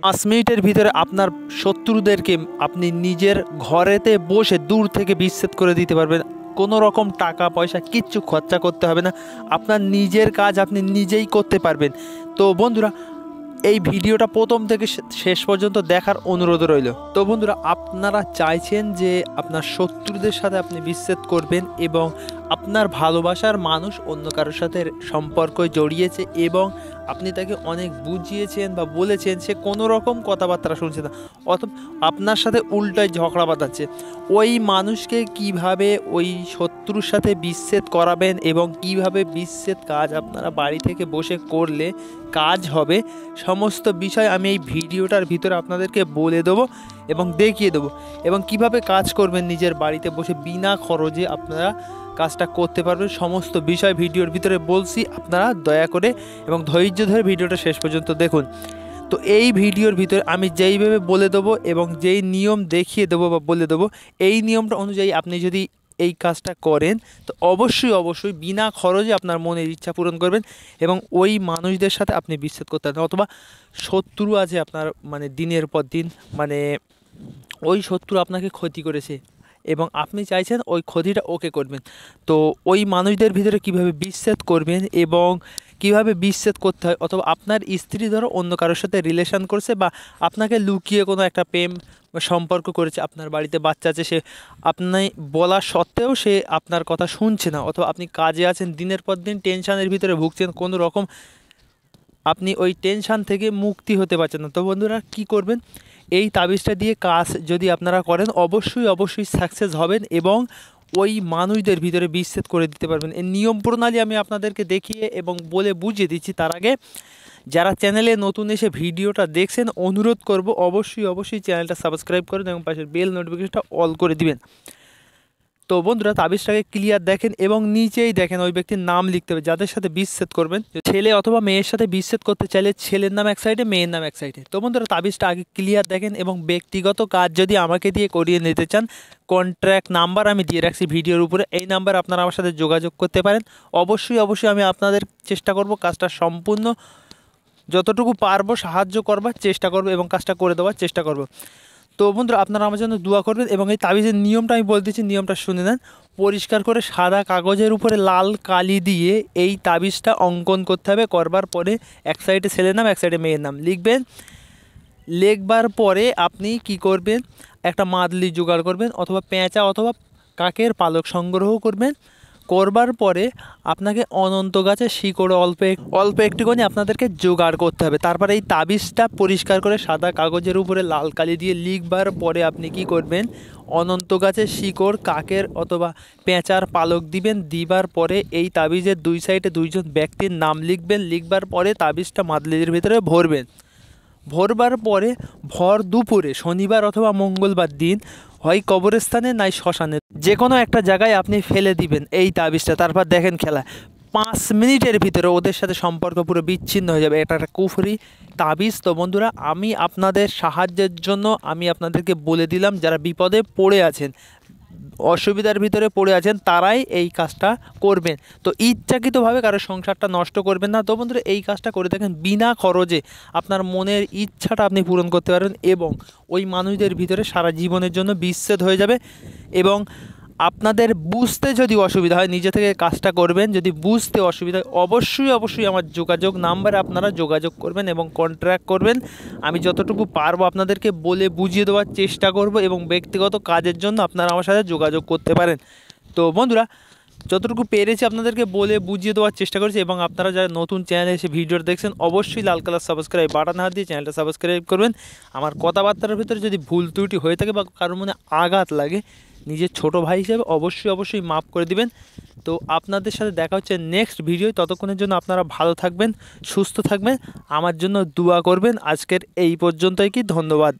5 মিনিটের ভিতরে আপনার শত্রুদেরকে আপনি নিজের ঘরেতে বসে দূর থেকে বিচ্ছেদ করে দিতে পারবেন। কোনো রকম টাকা পয়সা কিচ্ছু খরচা করতে হবে না, আপনার নিজের কাজ আপনি নিজেই করতে পারবেন। তো বন্ধুরা, এই ভিডিওটা প্রথম থেকে শেষ পর্যন্ত দেখার অনুরোধ রইল। তো বন্ধুরা, আপনারা চাইছেন যে আপনার শত্রুদের সাথে আপনি বিচ্ছেদ করবেন এবং আপনার ভালোবাসার মানুষ অন্য কারোর সাথে সম্পর্ক জড়িয়েছে এবং আপনি তাকে অনেক বুঝিয়েছেন বা বলেছেন, সে কোনো রকম কথাবার্তা শুনছে না, অথবা আপনার সাথে উল্টায় ঝগড়া বাঁধাচ্ছে। ওই মানুষকে কিভাবে ওই শত্রুর সাথে বিচ্ছেদ করাবেন এবং কিভাবে বিচ্ছেদ কাজ আপনারা বাড়ি থেকে বসে করলে কাজ হবে, সমস্ত বিষয় আমি এই ভিডিওটার ভিতরে আপনাদেরকে বলে দেবো এবং দেখিয়ে দেবো। এবং কিভাবে কাজ করবেন নিজের বাড়িতে বসে বিনা খরচে আপনারা কাজটা করতে পারবেন, সমস্ত বিষয় ভিডিওর ভিতরে বলছি। আপনারা দয়া করে এবং ধৈর্য ধরে ভিডিওটা শেষ পর্যন্ত দেখুন। তো এই ভিডিওর ভিতরে আমি যেইভাবে বলে দেবো এবং যেই নিয়ম দেখিয়ে দেবো বা বলে দেবো, এই নিয়মটা অনুযায়ী আপনি যদি এই কাজটা করেন তো অবশ্যই বিনা খরচে আপনার মনের ইচ্ছা পূরণ করবেন এবং ওই মানুষদের সাথে আপনি বিচ্ছেদ করতে পারেন। অথবা শত্রু আছে আপনার, মানে দিনের পর দিন, মানে ওই শত্রু আপনাকে ক্ষতি করেছে এবং আপনি চাইছেন ওই ক্ষতিটা ওকে করবেন। তো ওই মানুষদের ভিতরে কিভাবে বিচ্ছেদ করবেন এবং কিভাবে বিচ্ছেদ করতে হয়, অথবা আপনার স্ত্রী ধরো অন্য কারোর সাথে রিলেশন করছে বা আপনাকে লুকিয়ে কোনো একটা প্রেম সম্পর্ক করেছে, আপনার বাড়িতে বাচ্চা আছে, সে আপনি বলা সত্ত্বেও সে আপনার কথা শুনছে না, অথবা আপনি কাজে আছেন, দিনের পর দিন টেনশানের ভিতরে ভুগছেন, কোনো রকম আপনি ওই টেনশান থেকে মুক্তি হতে পারছেন না। তো বন্ধুরা, কি করবেন, এই তাবিজটা দিয়ে কাজ যদি আপনারা করেন অবশ্যই সাকসেস হবেন এবং ওই মানুষদের ভিতরে বিচ্ছেদ করে দিতে পারবেন। এই নিয়ম প্রণালী আমি আপনাদেরকে দেখিয়ে এবং বলে বুঝিয়ে দিচ্ছি। তার আগে যারা চ্যানেলে নতুন এসে ভিডিওটা দেখছেন, অনুরোধ করব অবশ্যই চ্যানেলটা সাবস্ক্রাইব করেন এবং পাশের বেল নোটিফিকেশনটা অল করে দিবেন। তো বন্ধুরা, তাবিজটাকে ক্লিয়ার দেখেন এবং নিচেই দেখেন ওই ব্যক্তির নাম লিখতে হবে যাদের সাথে বিচ্ছেদ করবেন। ছেলে অথবা মেয়ের সাথে বিচ্ছেদ করতে চাইলে ছেলের নাম এক সাইডে, মেয়ের নাম এক সাইডে। তো বন্ধুরা, তাবিজটা আগে ক্লিয়ার দেখেন এবং ব্যক্তিগত কাজ যদি আমাকে দিয়ে করিয়ে নিতে চান, কন্ট্রাক্ট নাম্বার আমি দিয়ে রাখছি ভিডিওর উপরে, এই নাম্বার আপনারা আমার সাথে যোগাযোগ করতে পারেন। অবশ্যই আমি আপনাদের চেষ্টা করব কাজটা সম্পূর্ণ যতটুকু পারবো সাহায্য করবার চেষ্টা করব এবং কাজটা করে দেওয়ার চেষ্টা করব। তো বন্ধুরা, আপনারা আমার জন্য দোয়া করবেন এবং এই তাবিজের নিয়মটা আমি বলতেছি, নিয়মটা শুনে নেন। পরিষ্কার করে সাদা কাগজের উপরে লাল কালি দিয়ে এই তাবিজটা অঙ্কন করতে হবে। করবার পরে এক সাইডে ছেলের নাম এক সাইডে মেয়ের নাম লিখবেন। লিখবার পরে আপনি কি করবেন, একটা মাদলি জোগাড় করবেন অথবা পেঁচা অথবা কাকের পালক সংগ্রহ করবেন। করবার পরে আপনাকে অনন্ত গাছের শিকড় অল্প একটুখানি আপনাদেরকে জোগাড় করতে হবে। তারপরে এই তাবিজটা পরিষ্কার করে সাদা কাগজের উপরে লাল কালি দিয়ে লিখবার পরে আপনি কি করবেন, অনন্ত গাছের শিকড়, কাকের অথবা পেঁচার পালক দিবেন। দিবার পরে এই তাবিজের দুই সাইডে দুইজন ব্যক্তির নাম লিখবেন। লিখবার পরে তাবিজটা মাদলির ভিতরে ভরবেন। ভরবার পরে ভর দুপুরে শনিবার অথবা মঙ্গলবার দিন হয় কবরস্থানে নাই শ্মশানে, যে কোনো একটা জায়গায় আপনি ফেলে দিবেন এই তাবিজটা। তারপর দেখেন খেলা, 5 মিনিটের ভিতরে ওদের সাথে সম্পর্ক পুরো বিচ্ছিন্ন হয়ে যাবে। এটা একটা কুফরি তাবিজ। তো বন্ধুরা, আমি আপনাদের সাহায্যের জন্য আমি আপনাদেরকে বলে দিলাম, যারা বিপদে পড়ে আছেন, অসুবিধার ভিতরে পড়ে আছেন, তারাই এই কাজটা করবেন। তো ইচ্ছাকৃতভাবে কারো সংসারটা নষ্ট করবেন না। তো বন্ধুরা, এই কাজটা করে দেখেন, বিনা খরচে আপনার মনের ইচ্ছাটা আপনি পূরণ করতে পারবেন এবং ওই মানুষদের ভিতরে সারা জীবনের জন্য বিচ্ছেদ হয়ে যাবে। এবং আপনাদের বুঝতে যদি অসুবিধা হয়, নিজে থেকে কাজটা করবেন। যদি বুঝতে অসুবিধা হয় অবশ্যই আমার যোগাযোগ নাম্বারে আপনারা যোগাযোগ করবেন এবং কন্ট্যাক্ট করবেন। আমি যতটুকু পারবো আপনাদেরকে বলে বুঝিয়ে দেওয়ার চেষ্টা করব এবং ব্যক্তিগত কাজের জন্য আপনারা আমার সাথে যোগাযোগ করতে পারেন। তো বন্ধুরা, যতটুকু পেরেছি আপনাদেরকে বলে বুঝিয়ে দেওয়ার চেষ্টা করেছি এবং আপনারা যারা নতুন চ্যানেলে এসে ভিডিওটা দেখছেন অবশ্যই লাল কালার সাবস্ক্রাইব বাটন হাত দিয়ে চ্যানেলটা সাবস্ক্রাইব করবেন। আমার কথাবার্তার ভিতরে যদি ভুল ত্রুটি হয়ে থাকে বা কারোর মনে আঘাত লাগে, নিজের ছোট ভাই হিসেবে অবশ্যই মাফ করে দিবেন। তো আপনাদের সাথে দেখা হচ্ছে নেক্সট ভিডিও। ততক্ষণের জন্য আপনারা ভালো থাকবেন, সুস্থ থাকবেন, আমার জন্য দোয়া করবেন। আজকের এই পর্যন্তই, কি ধন্যবাদ।